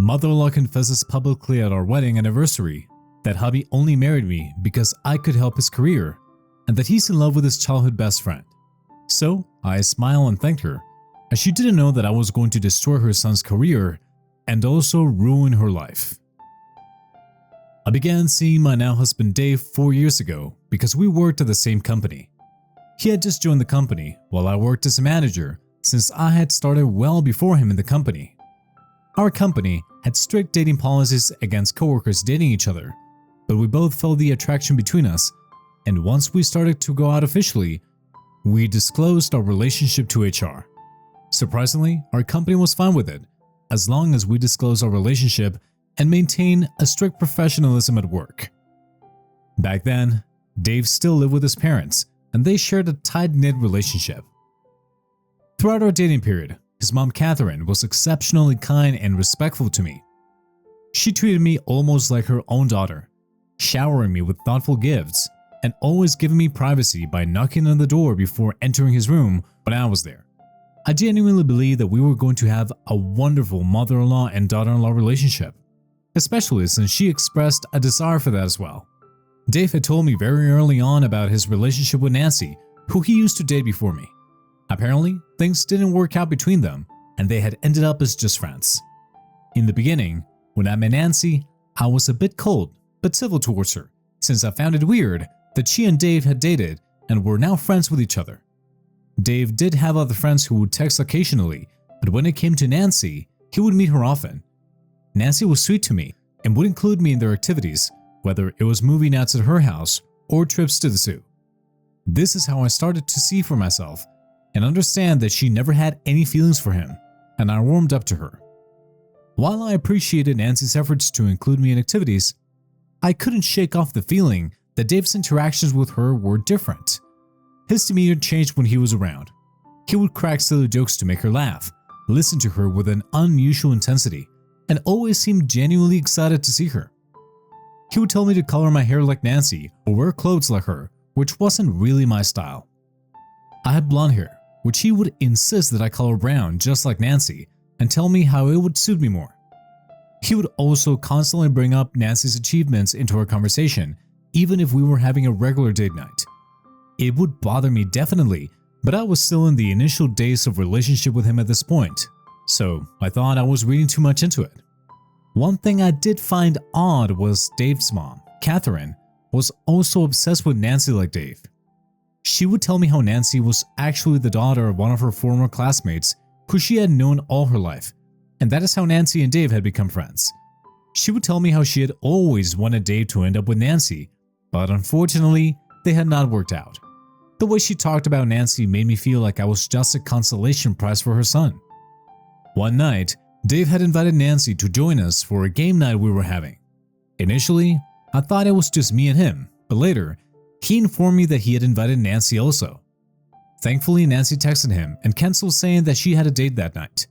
Mother-in-law confesses publicly at our wedding anniversary that hubby only married me because I could help his career and that he's in love with his childhood best friend. So I smile and thanked her, as she didn't know that I was going to destroy her son's career and also ruin her life. I began seeing my now husband Dave 4 years ago because we worked at the same company. He had just joined the company while I worked as a manager, since I had started well before him in the company. Our company had strict dating policies against coworkers dating each other, but we both felt the attraction between us, and once we started to go out officially, we disclosed our relationship to HR. Surprisingly, our company was fine with it, as long as we disclosed our relationship and maintain a strict professionalism at work. Back then, Dave still lived with his parents, and they shared a tight-knit relationship. Throughout our dating period, his mom Catherine was exceptionally kind and respectful to me. She treated me almost like her own daughter, showering me with thoughtful gifts and always giving me privacy by knocking on the door before entering his room when I was there. I genuinely believed that we were going to have a wonderful mother-in-law and daughter-in-law relationship, especially since she expressed a desire for that as well. Dave had told me very early on about his relationship with Nancy, who he used to date before me. Apparently, things didn't work out between them, and they had ended up as just friends. In the beginning, when I met Nancy, I was a bit cold but civil towards her, since I found it weird that she and Dave had dated and were now friends with each other. Dave did have other friends who would text occasionally, but when it came to Nancy, he would meet her often. Nancy was sweet to me and would include me in their activities, whether it was movie nights at her house or trips to the zoo. This is how I started to see for myself and understand that she never had any feelings for him, and I warmed up to her. While I appreciated Nancy's efforts to include me in activities, I couldn't shake off the feeling that Dave's interactions with her were different. His demeanor changed when he was around. He would crack silly jokes to make her laugh, listen to her with an unusual intensity, and always seemed genuinely excited to see her. He would tell me to color my hair like Nancy or wear clothes like her, which wasn't really my style. I had blonde hair, which he would insist that I color brown just like Nancy and tell me how it would suit me more. He would also constantly bring up Nancy's achievements into our conversation, even if we were having a regular date night. It would bother me definitely, but I was still in the initial days of relationship with him at this point, so I thought I was reading too much into it. One thing I did find odd was Dave's mom, Catherine, was also obsessed with Nancy like Dave. She would tell me how Nancy was actually the daughter of one of her former classmates who she had known all her life, and that is how Nancy and Dave had become friends. She would tell me how she had always wanted Dave to end up with Nancy, but unfortunately, they had not worked out. The way she talked about Nancy made me feel like I was just a consolation prize for her son. One night, Dave had invited Nancy to join us for a game night we were having. Initially, I thought it was just me and him, but later, he informed me that he had invited Nancy also. Thankfully, Nancy texted him and canceled, saying that she had a date that night.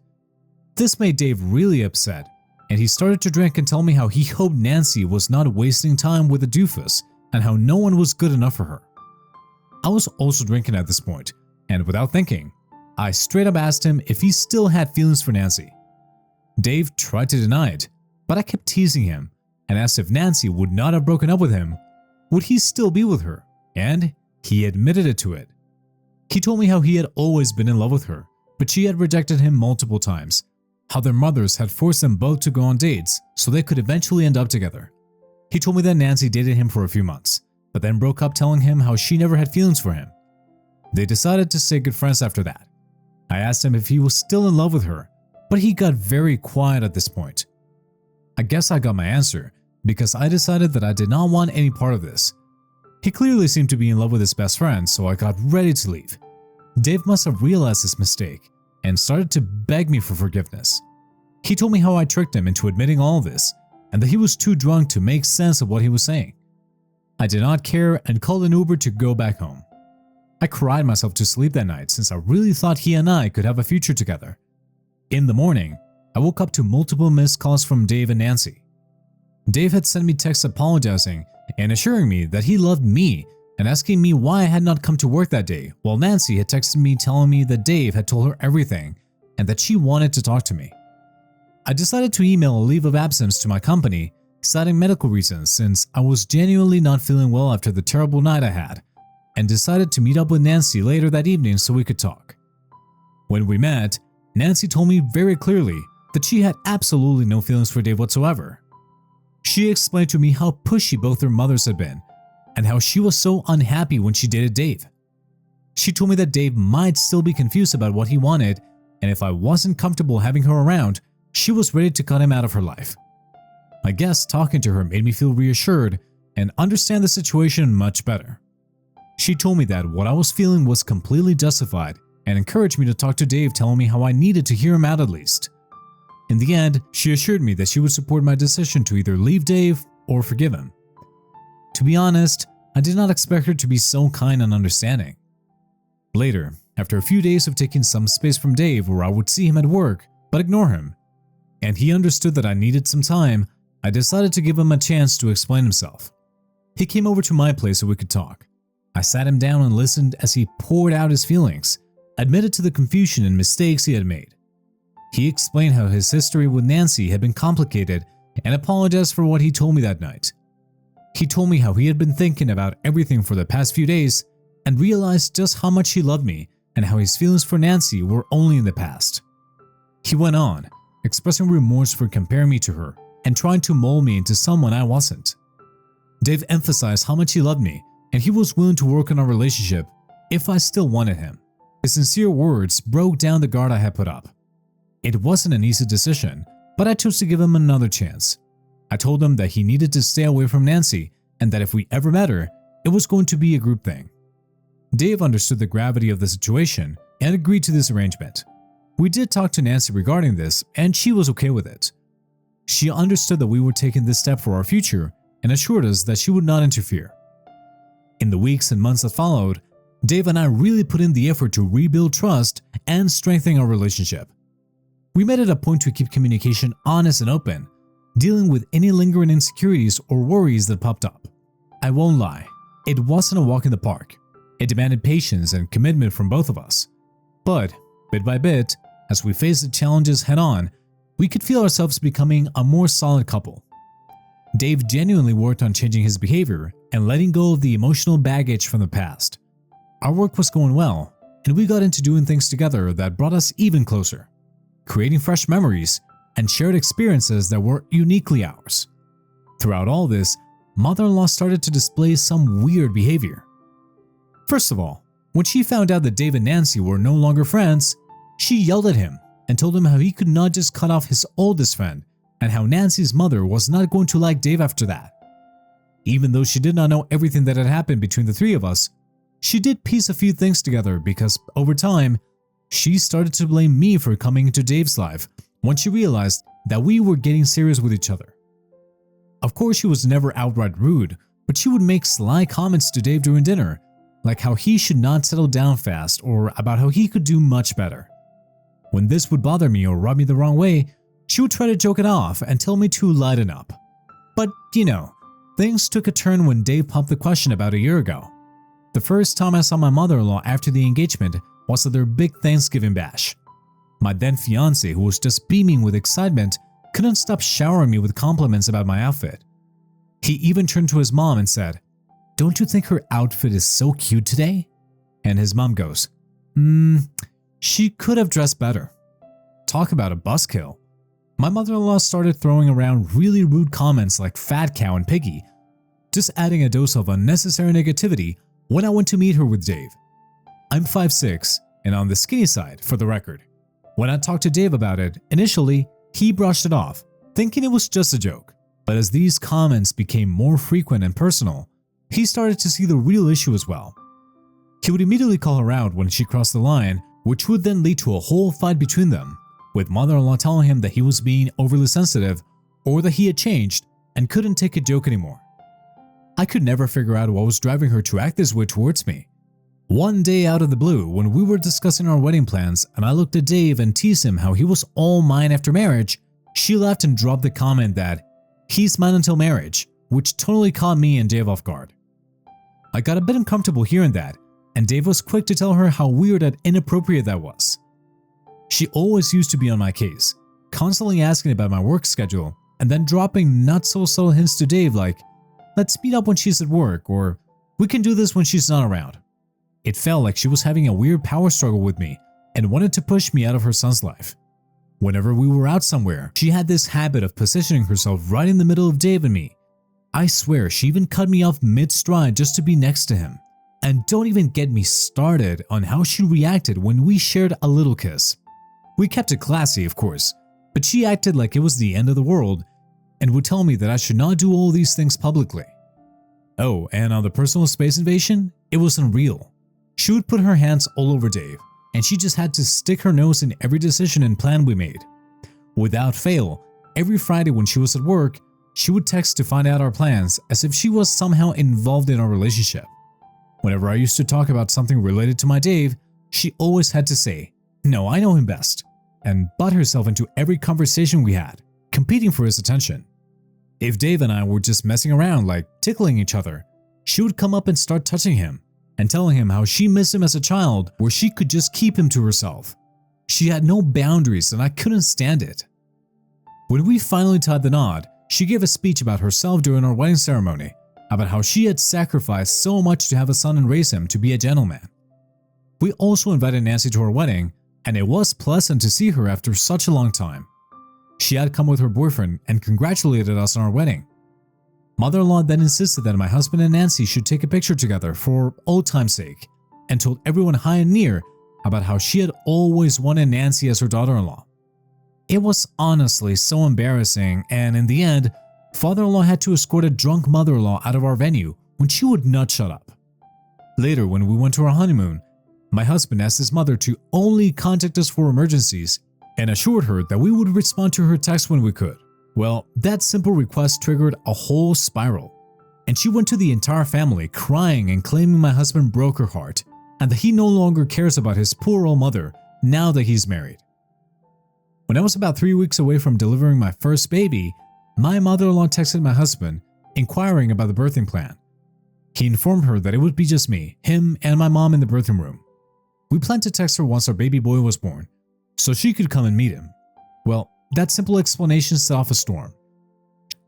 This made Dave really upset, and he started to drink and tell me how he hoped Nancy was not wasting time with a doofus and how no one was good enough for her. I was also drinking at this point, and without thinking, I straight up asked him if he still had feelings for Nancy. Dave tried to deny it, but I kept teasing him and asked if Nancy would not have broken up with him, would he still be with her, and he admitted it to it. He told me how he had always been in love with her, but she had rejected him multiple times, how their mothers had forced them both to go on dates so they could eventually end up together. He told me that Nancy dated him for a few months, but then broke up, telling him how she never had feelings for him. They decided to stay good friends after that. I asked him if he was still in love with her, but he got very quiet at this point. I guess I got my answer, because I decided that I did not want any part of this. He clearly seemed to be in love with his best friend, so I got ready to leave. Dave must have realized his mistake and started to beg me for forgiveness. He told me how I tricked him into admitting all this and that he was too drunk to make sense of what he was saying. I did not care and called an Uber to go back home. I cried myself to sleep that night since I really thought he and I could have a future together. In the morning, I woke up to multiple missed calls from Dave and Nancy. Dave had sent me texts apologizing and assuring me that he loved me and asking me why I had not come to work that day, while Nancy had texted me telling me that Dave had told her everything and that she wanted to talk to me. I decided to email a leave of absence to my company, citing medical reasons since I was genuinely not feeling well after the terrible night I had, and decided to meet up with Nancy later that evening so we could talk. When we met, Nancy told me very clearly that she had absolutely no feelings for Dave whatsoever. She explained to me how pushy both their mothers had been, and how she was so unhappy when she dated Dave. She told me that Dave might still be confused about what he wanted, and if I wasn't comfortable having her around, she was ready to cut him out of her life. I guess talking to her made me feel reassured and understand the situation much better. She told me that what I was feeling was completely justified and encouraged me to talk to Dave, telling me how I needed to hear him out at least. In the end, she assured me that she would support my decision to either leave Dave or forgive him. To be honest, I did not expect her to be so kind and understanding. Later, after a few days of taking some space from Dave where I would see him at work but ignore him, and he understood that I needed some time, I decided to give him a chance to explain himself. He came over to my place so we could talk. I sat him down and listened as he poured out his feelings, admitted to the confusion and mistakes he had made. He explained how his history with Nancy had been complicated and apologized for what he told me that night. He told me how he had been thinking about everything for the past few days and realized just how much he loved me and how his feelings for Nancy were only in the past. He went on, expressing remorse for comparing me to her and trying to mold me into someone I wasn't. Dave emphasized how much he loved me and he was willing to work on our relationship if I still wanted him. His sincere words broke down the guard I had put up. It wasn't an easy decision, but I chose to give him another chance. I told him that he needed to stay away from Nancy and that if we ever met her, it was going to be a group thing. Dave understood the gravity of the situation and agreed to this arrangement. We did talk to Nancy regarding this and she was okay with it. She understood that we were taking this step for our future and assured us that she would not interfere. In the weeks and months that followed, Dave and I really put in the effort to rebuild trust and strengthen our relationship. We made it a point to keep communication honest and open, dealing with any lingering insecurities or worries that popped up. I won't lie, it wasn't a walk in the park. It demanded patience and commitment from both of us. But, bit by bit, as we faced the challenges head-on, we could feel ourselves becoming a more solid couple. Dave genuinely worked on changing his behavior and letting go of the emotional baggage from the past. Our work was going well, and we got into doing things together that brought us even closer, creating fresh memories and shared experiences that were uniquely ours. Throughout all this, mother-in-law started to display some weird behavior. First of all, when she found out that Dave and Nancy were no longer friends, she yelled at him and told him how he could not just cut off his oldest friend and how Nancy's mother was not going to like Dave after that. Even though she did not know everything that had happened between the three of us, she did piece a few things together because, over time, she started to blame me for coming into Dave's life once she realized that we were getting serious with each other. Of course, she was never outright rude, but she would make sly comments to Dave during dinner, like how he should not settle down fast or about how he could do much better. When this would bother me or rub me the wrong way, she would try to joke it off and tell me to lighten up. But, things took a turn when Dave popped the question about a year ago. The first time I saw my mother-in-law after the engagement was at their big Thanksgiving bash. My then fiancé, who was just beaming with excitement, couldn't stop showering me with compliments about my outfit. He even turned to his mom and said, "Don't you think her outfit is so cute today?" And his mom goes, She could have dressed better." Talk about a buzzkill. My mother-in-law started throwing around really rude comments like fat cow and piggy, just adding a dose of unnecessary negativity when I went to meet her with Dave. I'm 5'6" and on the skinny side, for the record. When I talked to Dave about it, initially, he brushed it off, thinking it was just a joke. But as these comments became more frequent and personal, he started to see the real issue as well. He would immediately call her out when she crossed the line, which would then lead to a whole fight between them, with mother-in-law telling him that he was being overly sensitive or that he had changed and couldn't take a joke anymore. I could never figure out what was driving her to act this way towards me. One day out of the blue, when we were discussing our wedding plans and I looked at Dave and teased him how he was all mine after marriage, she laughed and dropped the comment that he's mine until marriage, which totally caught me and Dave off guard. I got a bit uncomfortable hearing that, and Dave was quick to tell her how weird and inappropriate that was. She always used to be on my case, constantly asking about my work schedule and then dropping not so subtle hints to Dave like, let's meet up when she's at work, or we can do this when she's not around. It felt like she was having a weird power struggle with me and wanted to push me out of her son's life. Whenever we were out somewhere, she had this habit of positioning herself right in the middle of Dave and me. I swear she even cut me off mid-stride just to be next to him. And don't even get me started on how she reacted when we shared a little kiss. We kept it classy, of course, but she acted like it was the end of the world and would tell me that I should not do all these things publicly. Oh, and on the personal space invasion, it was unreal. She would put her hands all over Dave, and she just had to stick her nose in every decision and plan we made. Without fail, every Friday when she was at work, she would text to find out our plans as if she was somehow involved in our relationship. Whenever I used to talk about something related to my Dave, she always had to say, "No, I know him best," and butt herself into every conversation we had, competing for his attention. If Dave and I were just messing around, like tickling each other, she would come up and start touching him and telling him how she missed him as a child where she could just keep him to herself. She had no boundaries and I couldn't stand it. When we finally tied the knot, she gave a speech about herself during our wedding ceremony, about how she had sacrificed so much to have a son and raise him to be a gentleman. We also invited Nancy to our wedding, and it was pleasant to see her after such a long time. She had come with her boyfriend and congratulated us on our wedding. Mother-in-law then insisted that my husband and Nancy should take a picture together for old time's sake, and told everyone high and near about how she had always wanted Nancy as her daughter-in-law. It was honestly so embarrassing, and in the end, father-in-law had to escort a drunk mother-in-law out of our venue when she would not shut up. Later, when we went to our honeymoon, my husband asked his mother to only contact us for emergencies and assured her that we would respond to her text when we could. Well, that simple request triggered a whole spiral, and she went to the entire family crying and claiming my husband broke her heart and that he no longer cares about his poor old mother now that he's married. When I was about 3 weeks away from delivering my first baby, my mother-in-law texted my husband, inquiring about the birthing plan. He informed her that it would be just me, him, and my mom in the birthing room. We planned to text her once our baby boy was born, so she could come and meet him. Well, that simple explanation set off a storm.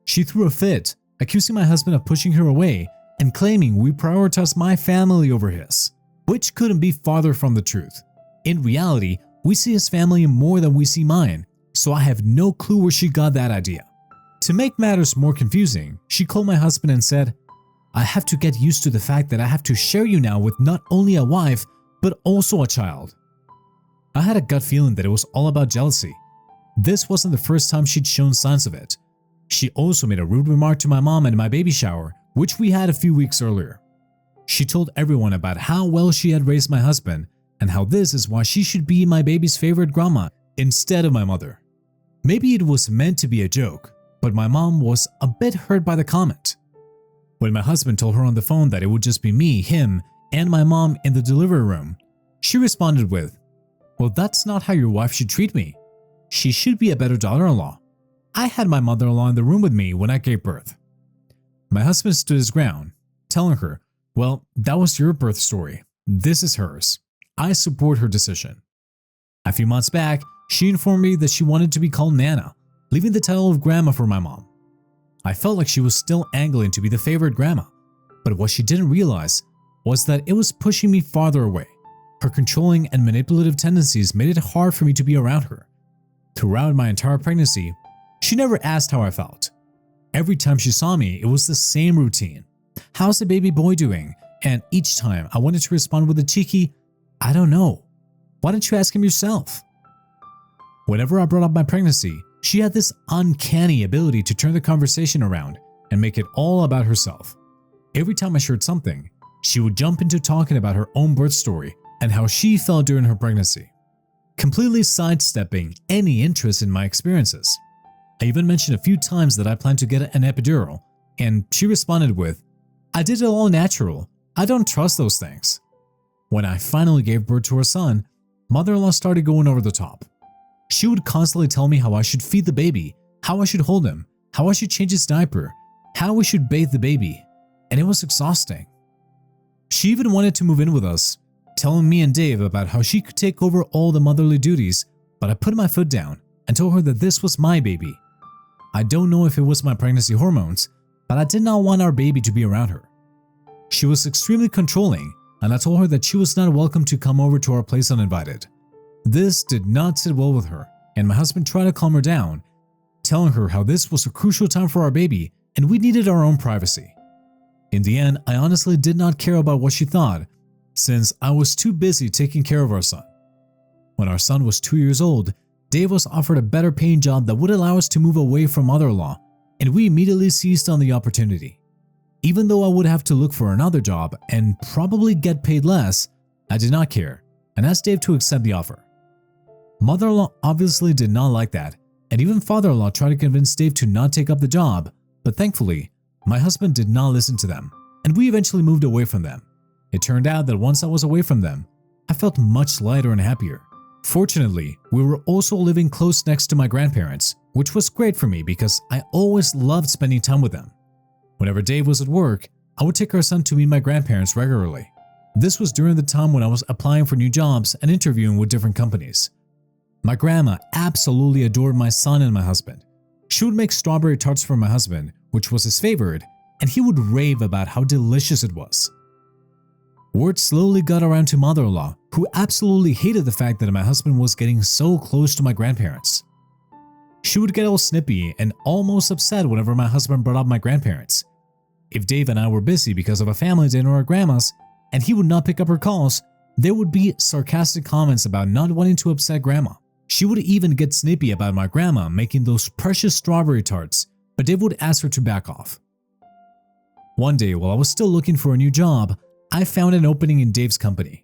She threw a fit, accusing my husband of pushing her away and claiming we prioritized my family over his, which couldn't be farther from the truth. In reality, we see his family more than we see mine, so I have no clue where she got that idea. To make matters more confusing, she called my husband and said, "I have to get used to the fact that I have to share you now with not only a wife, but also a child." I had a gut feeling that it was all about jealousy. This wasn't the first time she'd shown signs of it. She also made a rude remark to my mom at my baby shower, which we had a few weeks earlier. She told everyone about how well she had raised my husband and how this is why she should be my baby's favorite grandma instead of my mother. Maybe it was meant to be a joke, but my mom was a bit hurt by the comment. When my husband told her on the phone that it would just be me, him, and my mom in the delivery room, she responded with, "Well, that's not how your wife should treat me. She should be a better daughter-in-law. I had my mother-in-law in the room with me when I gave birth." My husband stood his ground, telling her, "Well, that was your birth story. This is hers. I support her decision." A few months back, she informed me that she wanted to be called Nana, leaving the title of Grandma for my mom. I felt like she was still angling to be the favorite grandma, but what she didn't realize was that it was pushing me farther away. Her controlling and manipulative tendencies made it hard for me to be around her. Throughout my entire pregnancy, she never asked how I felt. Every time she saw me, it was the same routine. "How's the baby boy doing?" And each time I wanted to respond with a cheeky, "I don't know. Why don't you ask him yourself?" Whenever I brought up my pregnancy, she had this uncanny ability to turn the conversation around and make it all about herself. Every time I shared something, she would jump into talking about her own birth story and how she felt during her pregnancy, completely sidestepping any interest in my experiences. I even mentioned a few times that I planned to get an epidural, and she responded with, "I did it all natural. I don't trust those things." When I finally gave birth to her son, mother-in-law started going over the top. She would constantly tell me how I should feed the baby, how I should hold him, how I should change his diaper, how we should bathe the baby, and it was exhausting. She even wanted to move in with us, telling me and Dave about how she could take over all the motherly duties, but I put my foot down and told her that this was my baby. I don't know if it was my pregnancy hormones, but I did not want our baby to be around her. She was extremely controlling, and I told her that she was not welcome to come over to our place uninvited. This did not sit well with her, and my husband tried to calm her down, telling her how this was a crucial time for our baby and we needed our own privacy. In the end, I honestly did not care about what she thought, since I was too busy taking care of our son. When our son was 2 years old, Dave was offered a better paying job that would allow us to move away from mother-in-law, and we immediately seized on the opportunity. Even though I would have to look for another job and probably get paid less, I did not care and asked Dave to accept the offer. Mother-in-law obviously did not like that, and even father-in-law tried to convince Dave to not take up the job, but thankfully, my husband did not listen to them, and we eventually moved away from them. It turned out that once I was away from them, I felt much lighter and happier. Fortunately, we were also living close next to my grandparents, which was great for me because I always loved spending time with them. Whenever Dave was at work, I would take our son to meet my grandparents regularly. This was during the time when I was applying for new jobs and interviewing with different companies. My grandma absolutely adored my son and my husband. She would make strawberry tarts for my husband, which was his favorite, and he would rave about how delicious it was. Word slowly got around to mother-in-law, who absolutely hated the fact that my husband was getting so close to my grandparents. She would get all snippy and almost upset whenever my husband brought up my grandparents. If Dave and I were busy because of a family dinner at grandma's and he would not pick up her calls, there would be sarcastic comments about not wanting to upset grandma. She would even get snippy about my grandma making those precious strawberry tarts, but Dave would ask her to back off. One day, while I was still looking for a new job, I found an opening in Dave's company.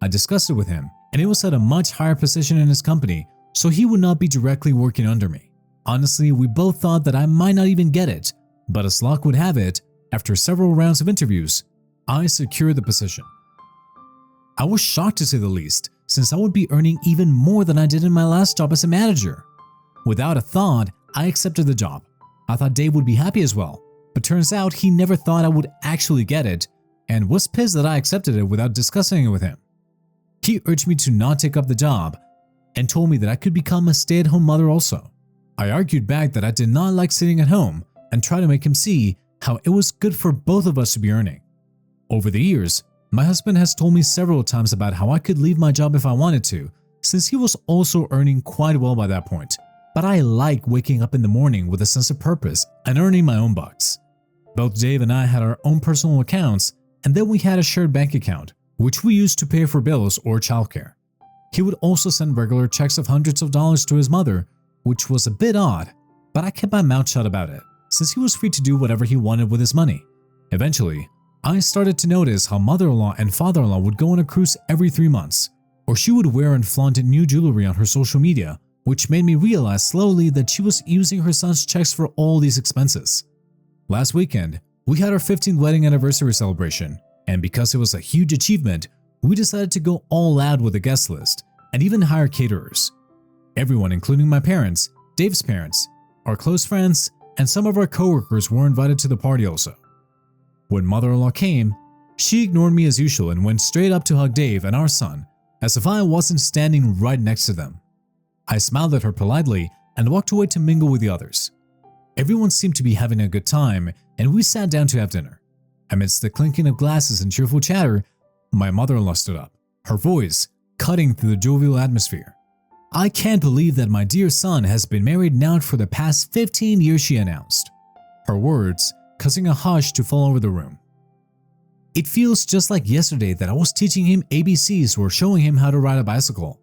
I discussed it with him, and it was at a much higher position in his company, so he would not be directly working under me. Honestly, we both thought that I might not even get it, but as luck would have it, after several rounds of interviews, I secured the position. I was shocked to say the least, since I would be earning even more than I did in my last job as a manager. Without a thought, I accepted the job. I thought Dave would be happy as well, but turns out he never thought I would actually get it and was pissed that I accepted it without discussing it with him. He urged me to not take up the job and told me that I could become a stay-at-home mother also. I argued back that I did not like sitting at home and tried to make him see how it was good for both of us to be earning. Over the years, my husband has told me several times about how I could leave my job if I wanted to, since he was also earning quite well by that point. But I like waking up in the morning with a sense of purpose and earning my own bucks. Both Dave and I had our own personal accounts, and then we had a shared bank account, which we used to pay for bills or childcare. He would also send regular checks of hundreds of dollars to his mother, which was a bit odd, but I kept my mouth shut about it, since he was free to do whatever he wanted with his money. Eventually, I started to notice how mother-in-law and father-in-law would go on a cruise every 3 months, or she would wear and flaunt new jewelry on her social media, which made me realize slowly that she was using her son's checks for all these expenses. Last weekend, we had our 15th wedding anniversary celebration, and because it was a huge achievement, we decided to go all out with a guest list and even hire caterers. Everyone, including my parents, Dave's parents, our close friends, and some of our coworkers were invited to the party also. When mother-in-law came, she ignored me as usual and went straight up to hug Dave and our son, as if I wasn't standing right next to them. I smiled at her politely and walked away to mingle with the others. Everyone seemed to be having a good time, and we sat down to have dinner. Amidst the clinking of glasses and cheerful chatter, my mother-in-law stood up, her voice cutting through the jovial atmosphere. "I can't believe that my dear son has been married now for the past 15 years," she announced, her words causing a hush to fall over the room. "It feels just like yesterday that I was teaching him ABCs or showing him how to ride a bicycle."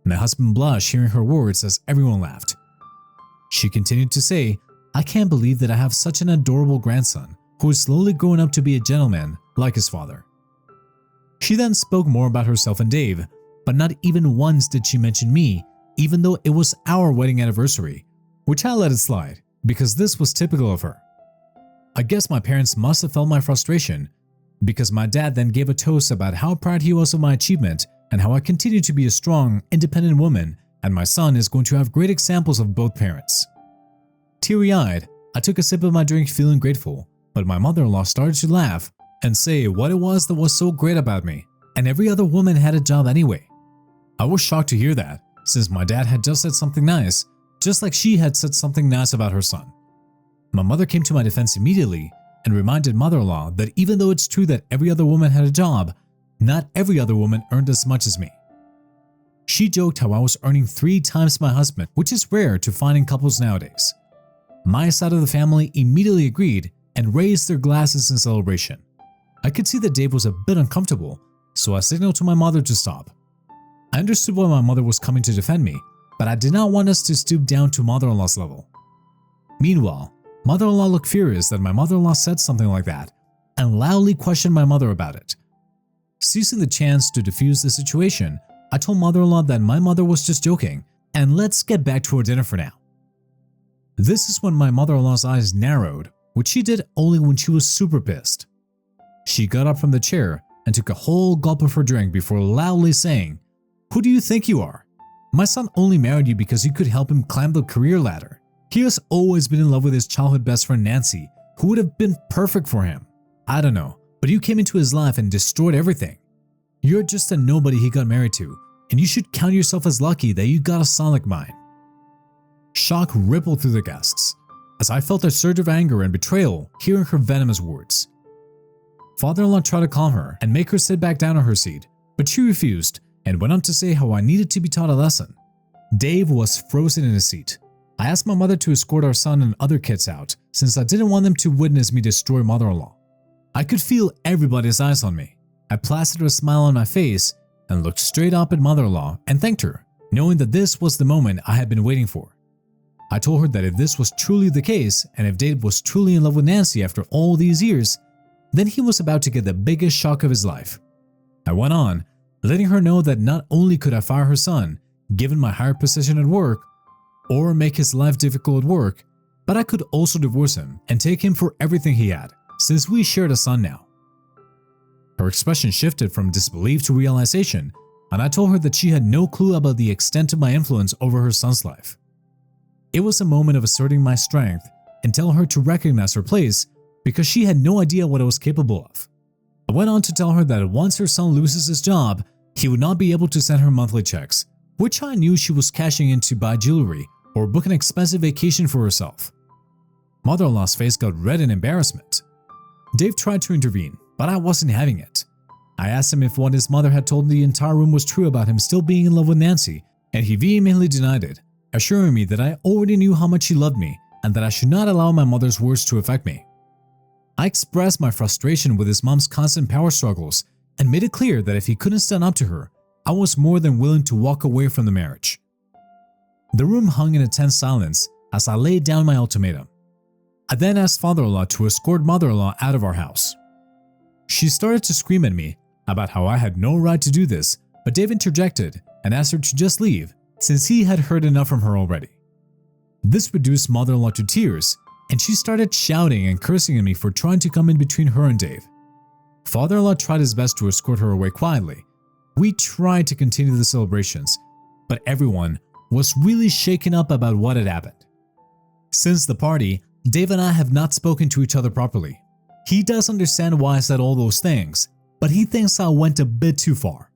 My husband blushed hearing her words as everyone laughed. She continued to say, "I can't believe that I have such an adorable grandson who is slowly growing up to be a gentleman like his father." She then spoke more about herself and Dave, but not even once did she mention me, even though it was our wedding anniversary, which I let it slide because this was typical of her. I guess my parents must have felt my frustration, because my dad then gave a toast about how proud he was of my achievement and how I continue to be a strong, independent woman, and my son is going to have great examples of both parents. Teary-eyed, I took a sip of my drink feeling grateful, but my mother-in-law started to laugh and say what it was that was so great about me, and every other woman had a job anyway. I was shocked to hear that, since my dad had just said something nice, just like she had said something nice about her son. My mother came to my defense immediately and reminded mother-in-law that even though it's true that every other woman had a job, not every other woman earned as much as me. She joked how I was earning 3 times my husband, which is rare to find in couples nowadays. My side of the family immediately agreed and raised their glasses in celebration. I could see that Dave was a bit uncomfortable, so I signaled to my mother to stop. I understood why my mother was coming to defend me, but I did not want us to stoop down to mother-in-law's level. Meanwhile, mother-in-law looked furious that my mother-in-law said something like that and loudly questioned my mother about it. Seizing the chance to defuse the situation, I told mother-in-law that my mother was just joking and let's get back to our dinner for now. This is when my mother-in-law's eyes narrowed, which she did only when she was super pissed. She got up from the chair and took a whole gulp of her drink before loudly saying, "Who do you think you are? My son only married you because you could help him climb the career ladder. He has always been in love with his childhood best friend Nancy, who would have been perfect for him. I don't know, but you came into his life and destroyed everything. You're just a nobody he got married to, and you should count yourself as lucky that you got a son like mine." Shock rippled through the guests, as I felt a surge of anger and betrayal hearing her venomous words. Father-in-law tried to calm her and make her sit back down on her seat, but she refused and went on to say how I needed to be taught a lesson. Dave was frozen in his seat. I asked my mother to escort our son and other kids out since I didn't want them to witness me destroy mother-in-law. I could feel everybody's eyes on me. I plastered a smile on my face and looked straight up at mother-in-law and thanked her, knowing that this was the moment I had been waiting for. I told her that if this was truly the case and if Dave was truly in love with Nancy after all these years, then he was about to get the biggest shock of his life. I went on, letting her know that not only could I fire her son, given my higher position at work, or make his life difficult at work, but I could also divorce him and take him for everything he had, since we shared a son now. Her expression shifted from disbelief to realization, and I told her that she had no clue about the extent of my influence over her son's life. It was a moment of asserting my strength and telling her to recognize her place because she had no idea what I was capable of. I went on to tell her that once her son loses his job, he would not be able to send her monthly checks, which I knew she was cashing in to buy jewelry or book an expensive vacation for herself. Mother-in-law's face got red in embarrassment. Dave tried to intervene, but I wasn't having it. I asked him if what his mother had told the entire room was true about him still being in love with Nancy, and he vehemently denied it, assuring me that I already knew how much she loved me and that I should not allow my mother's words to affect me. I expressed my frustration with his mom's constant power struggles and made it clear that if he couldn't stand up to her, I was more than willing to walk away from the marriage. The room hung in a tense silence as I laid down my ultimatum. I then asked father-in-law to escort mother-in-law out of our house. She started to scream at me about how I had no right to do this, but Dave interjected and asked her to just leave since he had heard enough from her already. This reduced mother-in-law to tears, and she started shouting and cursing at me for trying to come in between her and Dave. Father-in-law tried his best to escort her away quietly. We tried to continue the celebrations, but everyone was really shaken up about what had happened. Since the party, Dave and I have not spoken to each other properly. He does understand why I said all those things, but he thinks I went a bit too far.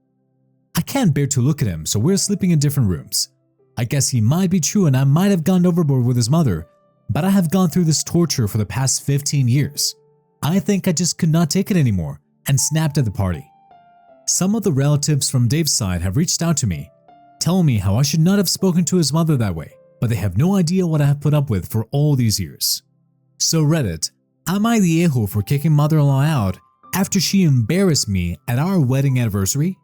I can't bear to look at him, so we're sleeping in different rooms. I guess he might be true and I might have gone overboard with his mother, but I have gone through this torture for the past 15 years. I think I just could not take it anymore and snapped at the party. Some of the relatives from Dave's side have reached out to me, telling me how I should not have spoken to his mother that way, but they have no idea what I have put up with for all these years. So Reddit, am I the a-hole for kicking mother-in-law out after she embarrassed me at our wedding anniversary?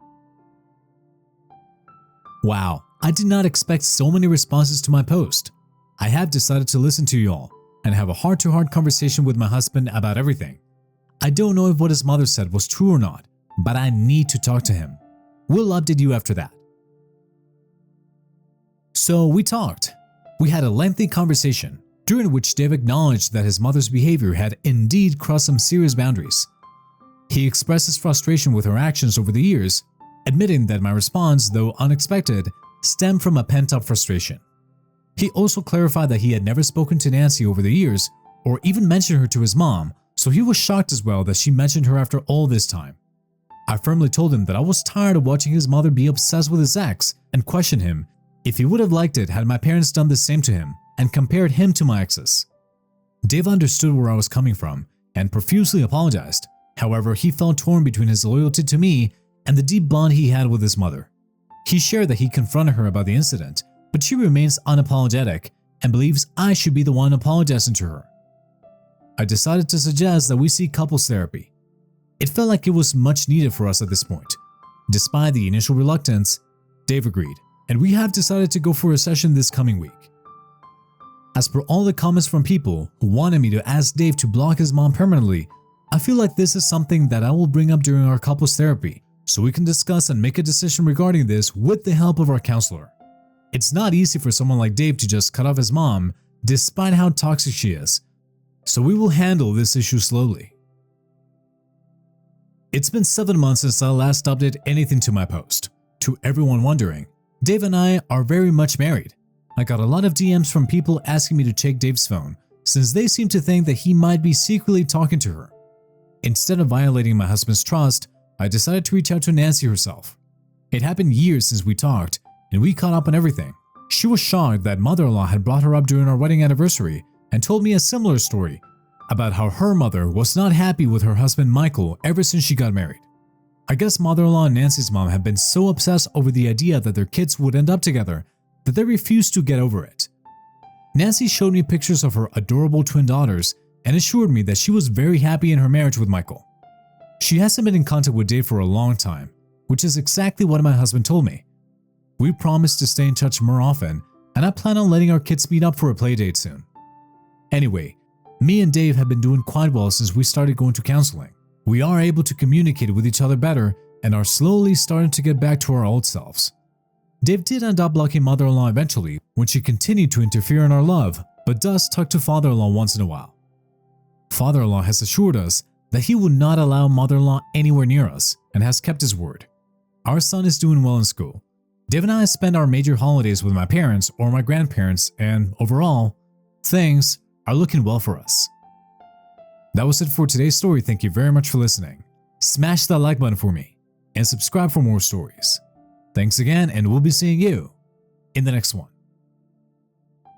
Wow, I did not expect so many responses to my post. I have decided to listen to you all and have a heart-to-heart conversation with my husband about everything. I don't know if what his mother said was true or not, but I need to talk to him. We'll update you after that. So we talked. We had a lengthy conversation, during which Dave acknowledged that his mother's behavior had indeed crossed some serious boundaries. He expressed his frustration with her actions over the years, admitting that my response, though unexpected, stemmed from a pent-up frustration. He also clarified that he had never spoken to Nancy over the years or even mentioned her to his mom, so he was shocked as well that she mentioned her after all this time. I firmly told him that I was tired of watching his mother be obsessed with his ex and questioned him if he would have liked it had my parents done the same to him and compared him to my exes. Dave understood where I was coming from and profusely apologized. However, he felt torn between his loyalty to me and the deep bond he had with his mother. He shared that he confronted her about the incident, but she remains unapologetic and believes I should be the one apologizing to her. I decided to suggest that we seek couples therapy. It felt like it was much needed for us at this point. Despite the initial reluctance, Dave agreed, and we have decided to go for a session this coming week. As per all the comments from people who wanted me to ask Dave to block his mom permanently, I feel like this is something that I will bring up during our couples therapy so we can discuss and make a decision regarding this with the help of our counselor. It's not easy for someone like Dave to just cut off his mom despite how toxic she is, so we will handle this issue slowly. It's been 7 months since I last updated anything to my post. To everyone wondering, Dave and I are very much married. I got a lot of DMs from people asking me to check Dave's phone since they seem to think that he might be secretly talking to her. Instead of violating my husband's trust, I decided to reach out to Nancy herself. It happened years since we talked and we caught up on everything. She was shocked that mother-in-law had brought her up during our wedding anniversary and told me a similar story about how her mother was not happy with her husband Michael ever since she got married. I guess mother-in-law and Nancy's mom have been so obsessed over the idea that their kids would end up together that they refused to get over it. Nancy showed me pictures of her adorable twin daughters and assured me that she was very happy in her marriage with Michael. She hasn't been in contact with Dave for a long time, which is exactly what my husband told me. We promised to stay in touch more often, and I plan on letting our kids meet up for a play date soon. Anyway, me and Dave have been doing quite well since we started going to counseling. We are able to communicate with each other better and are slowly starting to get back to our old selves. Dave did end up blocking mother-in-law eventually when she continued to interfere in our love, but does talk to father-in-law once in a while. Father-in-law has assured us that he would not allow mother-in-law anywhere near us and has kept his word. Our son is doing well in school. Dave and I spend our major holidays with my parents or my grandparents, and overall, things are looking well for us. That was it for today's story. Thank you very much for listening. Smash that like button for me and subscribe for more stories. Thanks again, and we'll be seeing you in the next one.